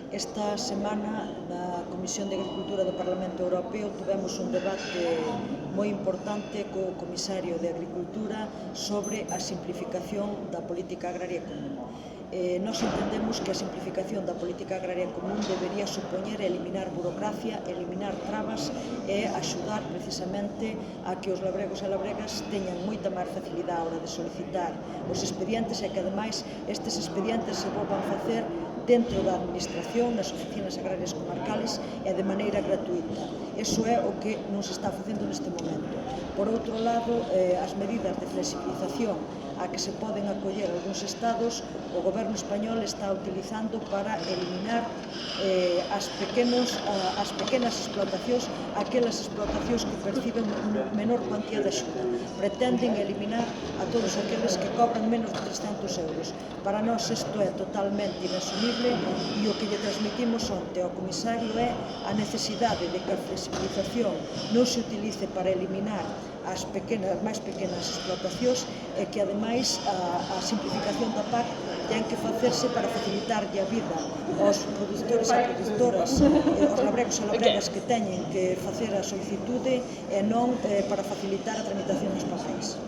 Esta semana na Comisión de Agricultura do Parlamento Europeo tivemos un debate moi importante co Comisario de Agricultura sobre a simplificación da política agraria común. Nós entendemos que a simplificación da política agraria común debería supoñer eliminar burocracia, eliminar trabas e axudar precisamente a que os labregos e labregas teñan moita máis facilidade á hora de solicitar os expedientes e que ademais estes expedientes se volvan facer dentro da administración, nas oficinas agrarias comarcales e de maneira gratuita. Iso é o que non se está facendo neste momento. Por outro lado, as medidas de flexibilización a que se poden acoller algúns estados, o goberno español está utilizando para eliminar as pequenas explotacións, aquelas explotacións que perciben menor cuantía de axuda. Pretenden eliminar a todos aqueles que cobran menos de 300 euros. Para nós isto é totalmente inasumible e o que lle transmitimos onte ao comisario é a necesidade de que a flexibilización non se utilice para eliminar as máis pequenas explotacións e que ademais a simplificación da PAC ten que facerse para facilitarlle a vida aos produtores e produtoras, aos labregos e labregas que teñen que facer a solicitude e non para facilitar a tramitación dos papéis.